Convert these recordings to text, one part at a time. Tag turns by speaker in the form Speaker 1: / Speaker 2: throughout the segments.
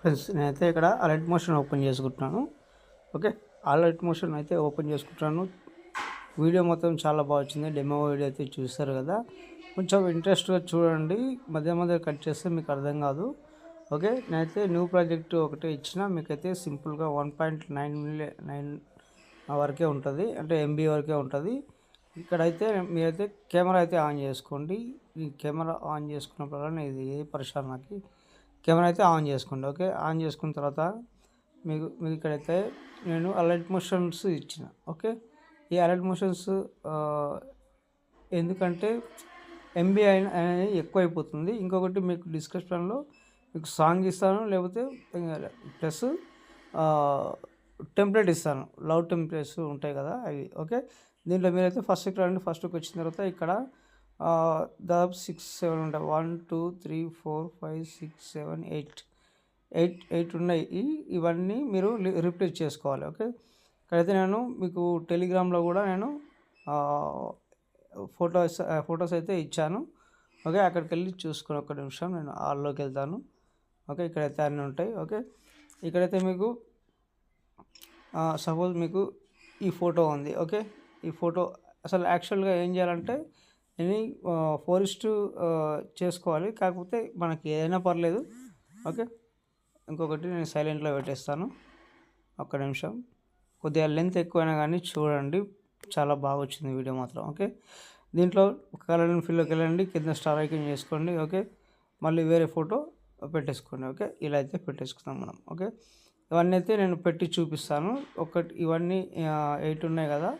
Speaker 1: Friends నేనైతే ఇక్కడ alert motion open చేసుకుంటున్నాను. ఓకే, అలర్ట్ మోషన్ అయితే ఓపెన్ చేసుకుంటున్నాను. వీడియో మొత్తం చాలా బాగా వచ్చింది. డెమో వీడియో అయితే చూస్తారు కదా, కొంచెం ఇంట్రెస్ట్గా చూడండి. మధ్య మధ్య కట్ చేస్తే మీకు అర్థం కాదు. ఓకే, నేనైతే న్యూ ప్రాజెక్ట్ ఒకటి ఇచ్చిన, మీకైతే సింపుల్గా 1.9 వరకే ఉంటుంది, అంటే ఎంబీ వరకే ఉంటుంది. ఇక్కడైతే మీరైతే కెమెరా అయితే ఆన్ చేసుకోండి. ఈ కెమెరా ఆన్ చేసుకున్నప్పుడు ఇది ఏ పరిశ్రమ నాకు కెమెరా అయితే ఆన్ చేసుకోండి. ఓకే, ఆన్ చేసుకున్న తర్వాత మీకు ఇక్కడైతే నేను అలర్ట్ మోషన్స్ ఇచ్చిన. ఓకే, ఈ అలర్ట్ మోషన్స్ ఎందుకంటే ఎంబీ అనేది ఎక్కువ అయిపోతుంది. ఇంకొకటి మీకు డిస్క్రిప్షన్లో మీకు సాంగ్ ఇస్తాను, లేకపోతే ప్లస్ టెంప్లెట్ ఇస్తాను. లవ్ టెంప్లెట్స్ ఉంటాయి కదా అవి. ఓకే, దీంట్లో మీరైతే ఫస్ట్కి రండి. ఫస్ట్కి వచ్చిన తర్వాత ఇక్కడ దాదాపు 6-7 ఉంటాయి. 1 2 3 4 5 6 7 8 ఉన్నాయి. ఇవన్నీ మీరు రిప్లేస్ చేసుకోవాలి. ఓకే, ఇక్కడైతే నేను మీకు టెలిగ్రామ్లో కూడా నేను ఫొటోస్ అయితే ఇచ్చాను. ఓకే, అక్కడికి వెళ్ళి చూసుకుని ఒక్క నిమిషం నేను హాల్లోకి వెళ్తాను. ఓకే, ఇక్కడైతే అన్నీ ఉంటాయి. ఓకే, ఇక్కడైతే మీకు సపోజ్ మీకు ఈ ఫోటో ఉంది. ఓకే, ఈ ఫోటో అసలు యాక్చువల్గా ఏం చేయాలంటే నేను 4:2 చేసుకోవాలి, కాకపోతే మనకి ఏదైనా పర్లేదు. ఓకే, ఇంకొకటి నేను సైలెంట్లో పెట్టేస్తాను. ఒక్క నిమిషం, కొద్దిగా లెంత్ ఎక్కువైనా కానీ చూడండి, చాలా బాగా వచ్చింది వీడియో మాత్రం. ఓకే, దీంట్లో కలర్ అండ్ ఫిల్లోకి వెళ్ళండి, కింద స్టార్ ఐకాన్ చేసుకోండి. ఓకే, మళ్ళీ వేరే ఫోటో పెట్టేసుకోండి. ఓకే, ఇలా అయితే పెట్టేసుకుందాం మనం. ఓకే, ఇవన్నీ అయితే నేను పెట్టి చూపిస్తాను. ఇవన్నీ 8 ఉన్నాయి కదా,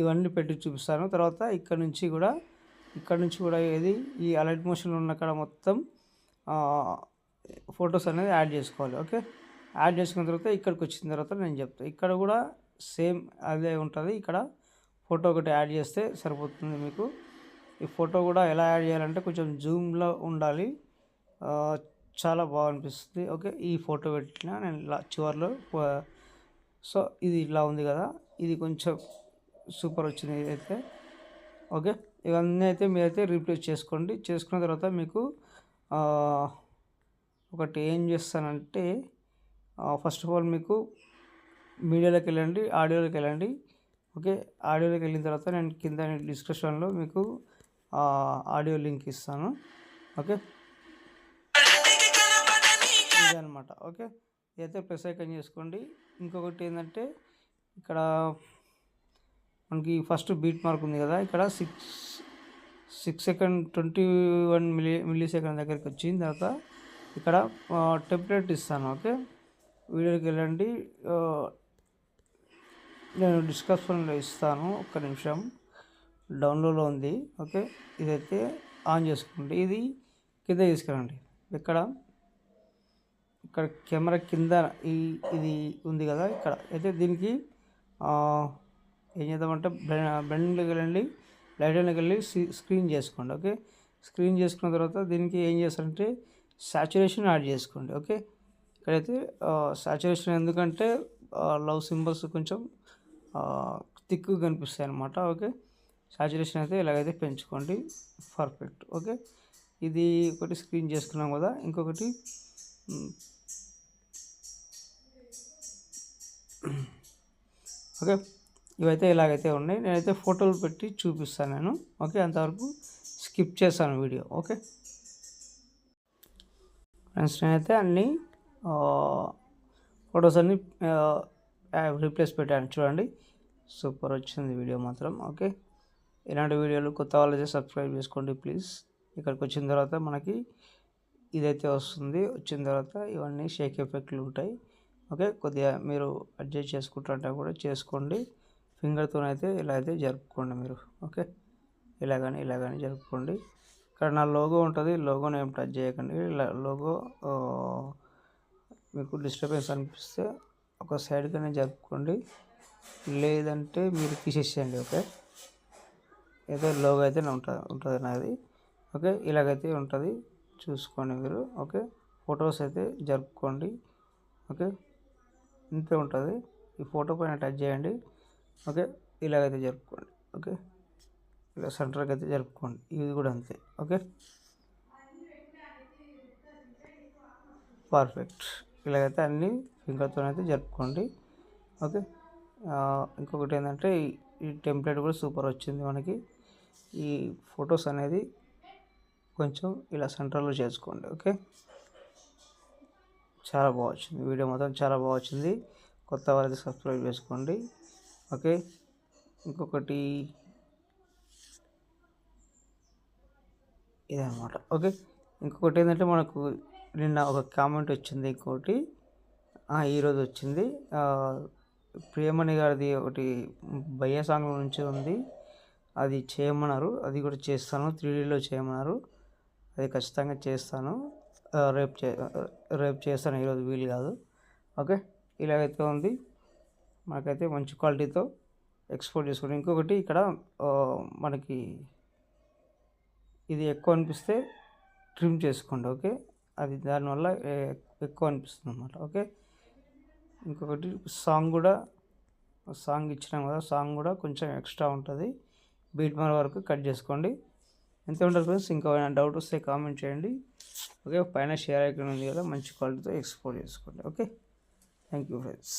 Speaker 1: ఇవన్నీ పెట్టి చూపిస్తాను. తర్వాత ఇక్కడ నుంచి కూడా ఏది ఈ అలర్ట్ మోషన్లో ఉన్న కాడ మొత్తం ఫొటోస్ అనేది యాడ్ చేసుకోవాలి. ఓకే, యాడ్ చేసుకున్న తర్వాత ఇక్కడికి వచ్చిన తర్వాత నేను చెప్తాను. ఇక్కడ కూడా సేమ్ అదే ఉంటుంది. ఇక్కడ ఫోటో ఒకటి యాడ్ చేస్తే సరిపోతుంది మీకు. ఈ ఫోటో కూడా ఎలా యాడ్ చేయాలంటే కొంచెం జూమ్లో ఉండాలి, చాలా బాగా అనిపిస్తుంది. ఓకే, ఈ ఫోటో పెట్టిన నేను ఇలా చివర్లో. సో ఇది ఇలా ఉంది కదా, ఇది కొంచెం సూపర్ వచ్చింది ఇదైతే. ఓకే, ఇవన్నీ అయితే మీరైతే రీప్లేస్ చేసుకోండి. చేసుకున్న తర్వాత మీకు ఒకటి ఏం చేస్తానంటే, ఫస్ట్ ఆఫ్ ఆల్ మీకు మీడియాలోకి వెళ్ళండి, ఆడియోలోకి వెళ్ళండి. ఓకే, ఆడియోలోకి వెళ్ళిన తర్వాత నేను కింద డిస్క్రిప్షన్లో మీకు ఆడియో లింక్ ఇస్తాను. ఓకే, ఇదనమాట. ఓకే, ఇదైతే ప్రెస్ ఐకాన్ చేసుకోండి. ఇంకొకటి ఏంటంటే ఇక్కడ మనకి ఫస్ట్ బీట్ మార్క్ ఉంది కదా, ఇక్కడ 6 సెకండ్ 21 మిల్లీ సెకండ్ దగ్గరికి వచ్చిన తర్వాత ఇక్కడ టెంప్లెట్ ఇస్తాను. ఓకే, వీడియోకి వెళ్ళండి, నేను డిస్క్రిప్షన్లో ఇస్తాను. ఒక్క నిమిషం, డౌన్లోడ్లో ఉంది. ఓకే, ఇదైతే ఆన్ చేసుకోండి. ఇది కింద తీసుకురండి. ఇక్కడ కెమెరా కింద ఇది ఉంది కదా, ఇక్కడ అయితే దీనికి ఏం చేద్దామంటే బ్లెండ్లోకి వెళ్ళండి, లైట్లోకి వెళ్ళి స్క్రీన్ చేసుకోండి. ఓకే, స్క్రీన్ చేసుకున్న తర్వాత దీనికి ఏం చేస్తారంటే సాచురేషన్ యాడ్ చేసుకోండి. ఓకే, ఇక్కడైతే సాచురేషన్ ఎందుకంటే లవ్ సింబల్స్ కొంచెం థిక్గా కనిపిస్తాయి అన్నమాట. ఓకే, సాచురేషన్ అయితే ఇలాగైతే పెంచుకోండి, పర్ఫెక్ట్. ఓకే, ఇది ఒకటి స్క్రీన్ చేసుకున్నాం కదా, ఇంకొకటి ఓకే, ఇవైతే ఇలాగైతే ఉన్నాయి. నేనైతే ఫోటోలు పెట్టి చూపిస్తాను నేను. ఓకే, అంతవరకు స్కిప్ చేస్తాను వీడియో. ఓకే ఫ్రెండ్స్, నేనైతే అన్ని ఫొటోస్ అన్ని రీప్లేస్ పెట్టాను, చూడండి, సూపర్ వచ్చింది వీడియో మాత్రం. ఓకే, ఇలాంటి వీడియోలు కొత్త వాళ్ళైతే సబ్స్క్రైబ్ చేసుకోండి ప్లీజ్. ఇక్కడికి వచ్చిన తర్వాత మనకి ఇదైతే వస్తుంది. వచ్చిన తర్వాత ఇవన్నీ షేక్ ఎఫెక్ట్లు ఉంటాయి. ఓకే, కొద్దిగా మీరు అడ్జస్ట్ చేసుకుంటుంటే కూడా చేసుకోండి. ఫింగర్తోనైతే ఇలా అయితే జరుపుకోండి మీరు. ఓకే, ఇలా కానీ జరుపుకోండి. ఇక్కడ నా లోగో ఉంటుంది, లోగోని ఏం టచ్ చేయకండి. ఇలా లోగో మీకు డిస్టర్బెన్స్ అనిపిస్తే ఒక సైడ్గానే జరుపుకోండి, లేదంటే మీరు తీసేసేయండి. ఓకే, ఏదో లోగో అయితే ఉంటుంది నాది. ఓకే, ఇలాగైతే ఉంటుంది, చూసుకోండి మీరు. ఓకే, ఫొటోస్ అయితే జరుపుకోండి. ఓకే, ఇంతే ఉంటుంది. ఈ ఫోటో పైన టచ్ చేయండి. ఓకే, ఇలాగైతే జరుపుకోండి. ఓకే, ఇలా సెంటర్కి అయితే జరుపుకోండి. ఇది కూడా అంతే. Okay, perfect. ఇలాగైతే అన్ని ఫింగర్తో అయితే జరుపుకోండి. ఓకే. ఇంకొకటి ఏంటంటే ఈ టెంప్లెట్ కూడా సూపర్ వచ్చింది మనకి. ఈ ఫొటోస్ అనేది కొంచెం ఇలా సెంటర్లో చేసుకోండి. ఓకే, చాలా బాగా వచ్చింది. వీడియో మొత్తం చాలా బాగా వచ్చింది. కొత్త వారైతే సబ్స్క్రైబ్ చేసుకోండి. ఓకే. ఇంకొకటి ఇదనమాట. ఓకే. ఇంకొకటి ఏంటంటే మనకు నిన్న ఒక కామెంట్ వచ్చింది. ఇంకోటి ఈరోజు వచ్చింది. ప్రియమణి గారిది ఒకటి భయ్యా సాంగ్ నుంచి ఉంది, అది చేయమన్నారు. అది కూడా చేస్తాను, 3Dలో చేయమన్నారు. అది ఖచ్చితంగా చేస్తాను. రేపు చేస్తాను, ఈరోజు వీలు కాదు. ఓకే. ఇలాగైతే ఉంది. మనకైతే మంచి క్వాలిటీతో ఎక్స్పోర్ట్ చేసుకోండి. ఇంకొకటి ఇక్కడ మనకి ఇది ఎక్కువ అనిపిస్తే ట్రిమ్ చేసుకోండి. ఓకే, అది దానివల్ల ఎక్కువ అనిపిస్తుంది అన్నమాట. ఓకే. ఇంకొకటి సాంగ్ ఇచ్చినాం కదా, సాంగ్ కూడా కొంచెం ఎక్స్ట్రా ఉంటుంది. బీట్ మర వరకు కట్ చేసుకోండి. ఎంత ఉంటుంది ఫ్రెండ్స్? ఇంకా డౌట్ వస్తే కామెంట్ చేయండి. ఓకే. పైన షేర్ ఐకాన్ ఉంది కదా, మంచి క్వాలిటీతో ఎక్స్పోర్ట్ చేసుకోండి. ఓకే. Thank you friends.